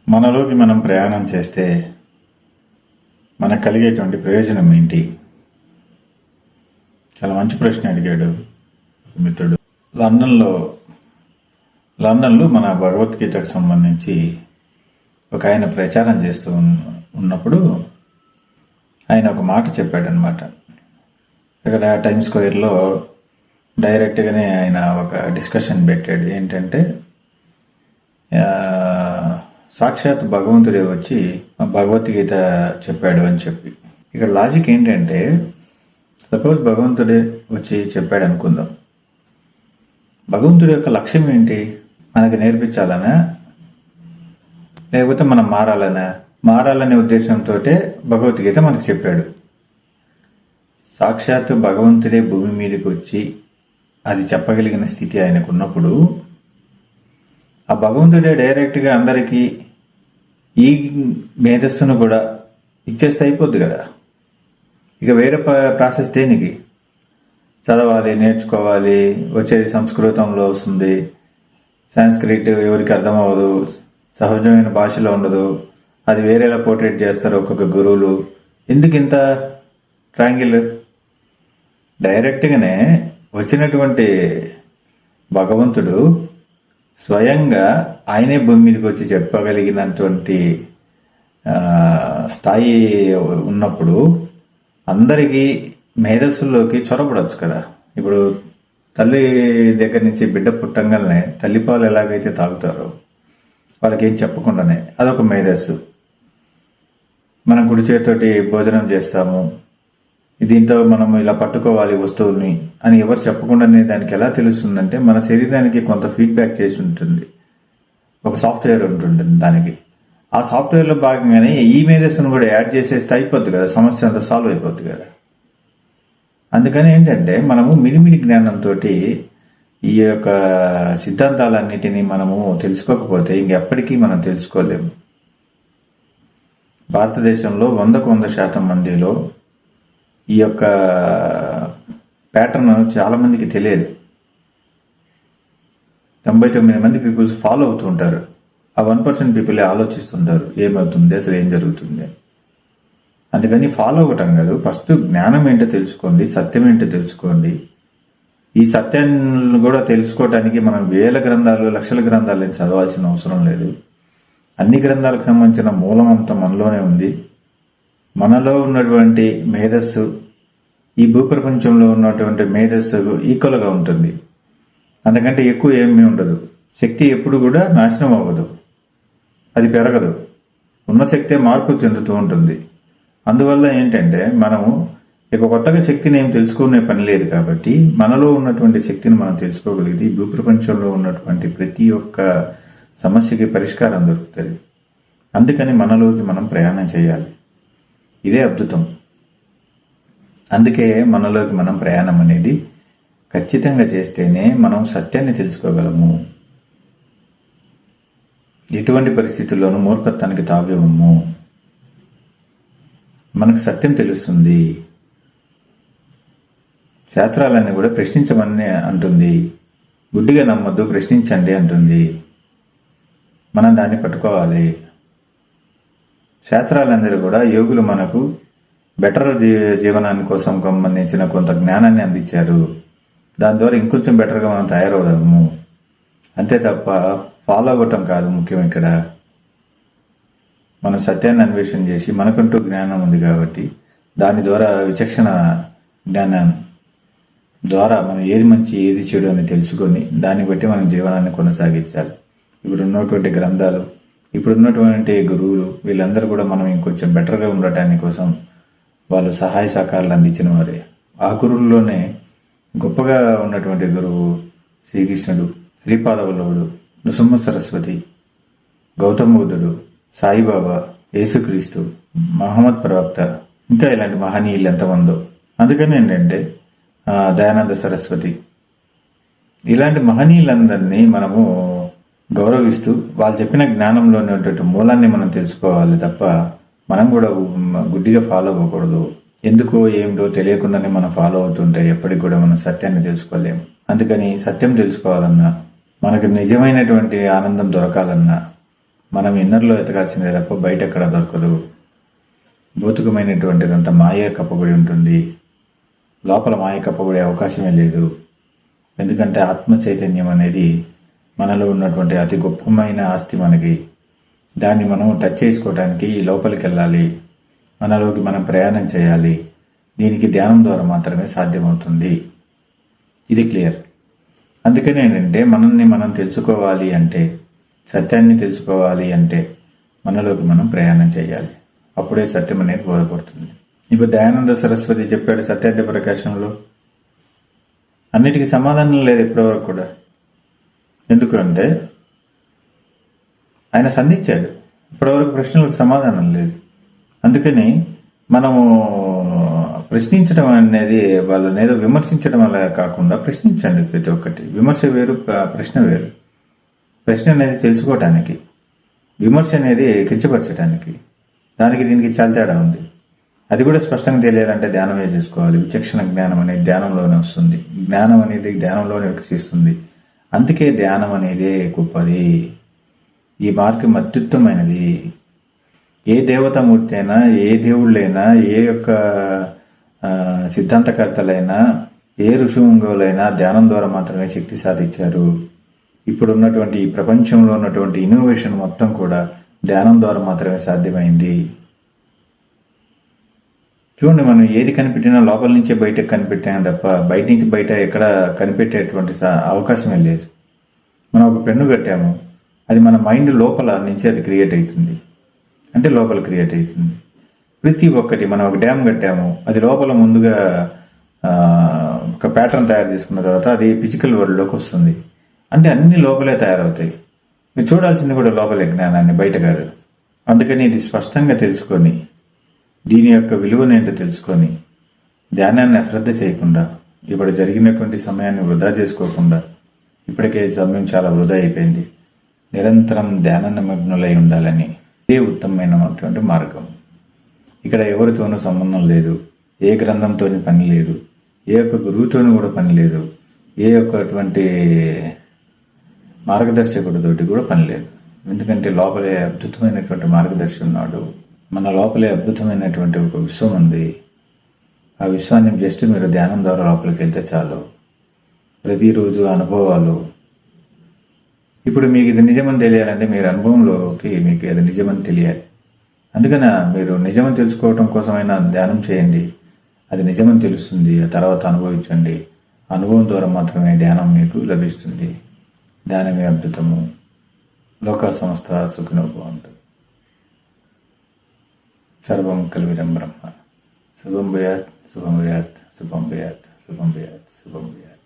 మనలోకి మనం ప్రయాణం చేస్తే మనకు కలిగేటువంటి ప్రయోజనం ఏంటి? చాలా మంచి ప్రశ్న అడిగాడు మిత్రుడు. లండన్లో మన భగవద్గీతకు సంబంధించి ఒక ఆయన ప్రచారం చేస్తూ ఉన్నప్పుడు ఆయన ఒక మాట చెప్పాడనమాట. ఇక్కడ టైమ్స్ స్క్వేర్లో డైరెక్ట్గానే ఆయన ఒక డిస్కషన్ పెట్టాడు. ఏంటంటే సాక్షాత్ భగవంతుడే వచ్చి భగవద్గీత చెప్పాడు అని చెప్పి. ఇక్కడ లాజిక్ ఏంటంటే, సపోజ్ భగవంతుడే వచ్చి చెప్పాడు అనుకుందాం. భగవంతుడి యొక్క లక్ష్యం ఏంటి? మనకు నేర్పించాలనా, లేకపోతే మనం మారాలనే ఉద్దేశంతో భగవద్గీత మనకు చెప్పాడు. సాక్షాత్ భగవంతుడే భూమి మీదకి వచ్చి అది చెప్పగలిగిన స్థితి ఆయనకు ఉన్నప్పుడు, ఆ భగవంతుడే డైరెక్ట్గా అందరికీ ఈ మేధస్సును కూడా ఇచ్చేస్తే అయిపోద్ది కదా. ఇక వేరే ప్రాసెస్ దేనికి? చదవాలి, నేర్చుకోవాలి, వచ్చేది సంస్కృతంలో వస్తుంది, సాంస్క్రిట్ ఎవరికి అర్థమవ్వదు, సహజమైన భాషలో ఉండదు, అది వేరేలా పోర్ట్రేట్ చేస్తారు ఒక్కొక్క గురువులు. ఎందుకు ఇంత ట్రాంగిల్? డైరెక్ట్గానే వచ్చినటువంటి భగవంతుడు స్వయంగా ఆయనే భూమి మీదకి వచ్చి చెప్పగలిగినటువంటి స్థాయి ఉన్నప్పుడు అందరికీ మేధస్సుల్లోకి చొరబడవచ్చు కదా. ఇప్పుడు తల్లి దగ్గర నుంచి బిడ్డ పుట్టంగానే తల్లిపాలు ఎలాగైతే తాగుతారో వాళ్ళకి ఏం చెప్పకుండానే అదొక మేధస్సు. మనం కుడి చేతితోటి భోజనం చేస్తాము, దీంతో మనం ఇలా పట్టుకోవాలి వస్తువుల్ని అని ఎవరు చెప్పకుండానే దానికి ఎలా తెలుస్తుందంటే, మన శరీరానికి కొంత ఫీడ్బ్యాక్ చేసి ఉంటుంది, ఒక సాఫ్ట్వేర్ ఉంటుంది దానికి. ఆ సాఫ్ట్వేర్లో భాగంగానే ఈ మేధస్సును కూడా యాడ్ చేసేస్తే అయిపోద్ది కదా, సమస్య అంతా సాల్వ్ అయిపోద్ది కదా. అందుకని ఏంటంటే, మనము మిడిమిడి జ్ఞానంతో ఈ యొక్క సిద్ధాంతాలన్నిటినీ మనము తెలుసుకోకపోతే ఇంకెప్పటికీ మనం తెలుసుకోలేము. భారతదేశంలో 100% మందిలో ఈ యొక్క ప్యాటర్న్ చాలా మందికి తెలియదు. 99 మంది పీపుల్స్ ఫాలో అవుతూ ఉంటారు. ఆ 1% పీపులే ఆలోచిస్తుంటారు ఏమవుతుంది, అసలు ఏం జరుగుతుంది. అందుకని ఫాలో అవ్వటం కాదు, ఫస్ట్ జ్ఞానం ఏంటో తెలుసుకోండి, సత్యం ఏంటో తెలుసుకోండి. ఈ సత్యాన్ని కూడా తెలుసుకోవటానికి మనం వేల గ్రంథాలు, లక్షల గ్రంథాలు ఏం చదవాల్సిన అవసరం లేదు. అన్ని గ్రంథాలకు సంబంధించిన మూలం అంతా మనలోనే ఉంది. మనలో ఉన్నటువంటి మేధస్సు ఈ భూప్రపంచంలో ఉన్నటువంటి మేధస్సు ఈక్వల్గా ఉంటుంది, అందుకంటే ఎక్కువ ఏమీ ఉండదు. శక్తి ఎప్పుడు కూడా నాశనం అవ్వదు, అది పెరగదు. ఉన్న శక్తే మార్పు చెందుతూ ఉంటుంది. అందువల్ల ఏంటంటే, మనము ఇక కొత్తగా శక్తిని ఏం తెలుసుకునే పని లేదు. కాబట్టి మనలో ఉన్నటువంటి శక్తిని మనం తెలుసుకోగలిగితే ఈ భూప్రపంచంలో ఉన్నటువంటి ప్రతి ఒక్క సమస్యకి పరిష్కారం దొరుకుతుంది. అందుకని మనలోకి మనం ప్రయాణం చేయాలి. ఇదే అద్భుతం. అందుకే మనలోకి మనం ప్రయాణం అనేది ఖచ్చితంగా చేస్తేనే మనం సత్యాన్ని తెలుసుకోగలము. ఎటువంటి పరిస్థితుల్లోనూ మూర్ఖత్వానికి తావివ్వము. మనకు సత్యం తెలుస్తుంది. శాస్త్రాలన్నీ కూడా ప్రశ్నించమని అంటుంది, గుడ్డిగా నమ్మొద్దు, ప్రశ్నించండి అంటుంది. మనం దాన్ని పట్టుకోవాలి. శాస్త్రాలందరూ కూడా యోగులు మనకు బెటర్ జీవనాన్ని కోసం సంబంధించిన కొంత జ్ఞానాన్ని అందించారు. దాని ద్వారా ఇంకొంచెం బెటర్గా మనం తయారవుదాము. అంతే తప్ప ఫాలో అవ్వటం కాదు ముఖ్యం. ఇక్కడ మనం సత్యాన్ని అన్వేషణ చేసి మనకంటూ జ్ఞానం ఉంది కాబట్టి దాని ద్వారా విచక్షణ జ్ఞానం ద్వారా మనం ఏది మంచి ఏది చెడు అని తెలుసుకొని దాన్ని బట్టి మనం జీవనాన్ని కొనసాగించాలి. ఇప్పుడు ఉన్నటువంటి గ్రంథాలు, ఇప్పుడు ఉన్నటువంటి గురువులు, వీళ్ళందరూ కూడా మనం ఇంకొంచెం బెటర్గా ఉండటానికి కోసం వాళ్ళు సహాయ సహకారాలు అందించిన వారే. ఆ గురువుల్లోనే గొప్పగా ఉన్నటువంటి గురువు శ్రీకృష్ణుడు, శ్రీపాదవల్లభుడు, నృసింహ సరస్వతి, గౌతమ బుద్ధుడు, సాయిబాబా, యేసుక్రీస్తు, మహమ్మద్ ప్రవక్త, ఇంకా ఇలాంటి మహనీయులు ఎంతమందో. అందుకని ఏంటంటే దయానంద సరస్వతి, ఇలాంటి మహనీయులందరినీ మనము గౌరవిస్తూ వాళ్ళు చెప్పిన జ్ఞానంలో ఉన్నటువంటి మూలాన్ని మనం తెలుసుకోవాలి తప్ప మనం కూడా గుడ్డిగా ఫాలో అవ్వకూడదు. ఎందుకో ఏమిటో తెలియకుండానే మనం ఫాలో అవుతుంటే ఎప్పటికి కూడా మనం సత్యాన్ని తెలుసుకోలేము. అందుకని సత్యం తెలుసుకోవాలన్నా, మనకు నిజమైనటువంటి ఆనందం దొరకాలన్నా మనం ఇన్నర్లో ఎతకాల్సిందే తప్ప బయట ఎక్కడ దొరకదు. భౌతికమైనటువంటిదంతా మాయ కప్పబడి ఉంటుంది. లోపల మాయ కప్పబడే అవకాశమే లేదు. ఎందుకంటే ఆత్మ చైతన్యం అనేది మనలో ఉన్నటువంటి అతి గొప్పమైన ఆస్తి మనకి. దాన్ని మనం టచ్ చేసుకోవడానికి లోపలికి వెళ్ళాలి, మనలోకి మనం ప్రయాణం చేయాలి. దీనికి ధ్యానం ద్వారా మాత్రమే సాధ్యమవుతుంది. ఇది క్లియర్. అందుకని ఏంటంటే మనల్ని మనం తెలుసుకోవాలి అంటే, సత్యాన్ని తెలుసుకోవాలి అంటే మనలోకి మనం ప్రయాణం చేయాలి. అప్పుడే సత్యం అనేది బోధపడుతుంది. ఇప్పుడు దయానంద సరస్వతి చెప్పాడు సత్యార్థ ప్రకాశంలో, అన్నిటికీ సమాధానం లేదు ఇప్పటివరకు కూడా. ఎందుకంటే ఆయన సంధించాడు, ఇప్పటివరకు ప్రశ్నలకు సమాధానం లేదు. అందుకని మనము ప్రశ్నించడం అనేది వాళ్ళని ఏదో విమర్శించడం అలా కాకుండా ప్రశ్నించండి. ప్రతి ఒక్కటి విమర్శ వేరు, ప్రశ్న వేరు. ప్రశ్న అనేది తెలుసుకోవటానికి, విమర్శ అనేది కించపరచడానికి. దానికి దీనికి చాలా తేడా ఉంది. అది కూడా స్పష్టంగా తెలియాలంటే ధ్యానమే చేసుకోవాలి. విచక్షణ జ్ఞానం అనేది ధ్యానంలోనే వస్తుంది. జ్ఞానం అనేది ధ్యానంలోనే వికసిస్తుంది. అందుకే ధ్యానం అనేది గొప్పది. ఈ మార్గం అత్యుత్తమైనది. ఏ దేవతామూర్తి అయినా, ఏ దేవుళ్ళైనా, ఏ యొక్క సిద్ధాంతకర్తలైనా, ఏ ఋషివంగులైనా ధ్యానం ద్వారా మాత్రమే శక్తి సాధించారు. ఇప్పుడు ఉన్నటువంటి ఈ ప్రపంచంలో ఉన్నటువంటి ఇన్నోవేషన్ మొత్తం కూడా ధ్యానం ద్వారా మాత్రమే సాధ్యమైంది. చూడండి, మనం ఏది కనిపెట్టినా లోపల నుంచే బయటకు కనిపెట్టాం తప్ప బయట నుంచి బయట ఎక్కడ కనిపెట్టేటువంటి అవకాశమే లేదు. మనం ఒక పెన్ను కట్టాము, అది మన మైండ్ లోపల నుంచి అది క్రియేట్ అవుతుంది, అంటే లోపల క్రియేట్ అవుతుంది. ప్రతి ఒక్కటి, మనం ఒక డ్యామ్ కట్టాము, అది లోపల ముందుగా ఒక ప్యాటర్న్ తయారు చేసుకున్న తర్వాత అది ఫిజికల్ వరల్డ్లోకి వస్తుంది. అంటే అన్ని లోపలే తయారవుతాయి. మీరు చూడాల్సింది కూడా లోపలే, జ్ఞానాన్ని, బయట కాదు. అందుకని ఇది స్పష్టంగా తెలుసుకొని, దీని యొక్క విలువనేంటో తెలుసుకొని, ధ్యానాన్ని అశ్రద్ధ చేయకుండా, ఇప్పుడు జరిగినటువంటి సమయాన్ని వృధా చేసుకోకుండా, ఇప్పటికే సమయం చాలా వృధా అయిపోయింది, నిరంతరం ధ్యాన నిమగ్నులై ఉండాలని, ఇదే ఉత్తమమైనటువంటి మార్గం. ఇక్కడ ఎవరితోనూ సంబంధం లేదు, ఏ గ్రంథంతోని పని లేదు, ఏ ఒక్క గురువుతోనూ కూడా పని లేదు, ఏ ఒక్కటువంటి మార్గదర్శకుడితోటి కూడా పని లేదు. ఎందుకంటే లోపలే అద్భుతమైనటువంటి మార్గదర్శి ఉన్నాడు. మన లోపలే అద్భుతమైనటువంటి ఒక విశ్వం ఉంది. ఆ విశ్వాన్ని జస్ట్ మీరు ధ్యానం ద్వారా లోపలికి వెళ్తే చాలు. ప్రతిరోజు అనుభవాలు. ఇప్పుడు మీకు ఇది నిజమని తెలియాలంటే మీరు అనుభవంలోకి మీకు అది నిజమని తెలియాలి. అందుకని మీరు నిజమని తెలుసుకోవడం కోసమైనా ధ్యానం చేయండి. అది నిజమని తెలుస్తుంది. ఆ తర్వాత అనుభవించండి. అనుభవం ద్వారా మాత్రమే ధ్యానం మీకు లభిస్తుంది. ధ్యానమే అద్భుతము. లోక సంస్థ సుఖినో భవంతు. సర్వం కల్విదం బ్రహ్మ. శుభం భూయాత్, శుభం భూయాత్, శుభం భూయాత్, శుభం భూయాత్, శుభం భూయాత్.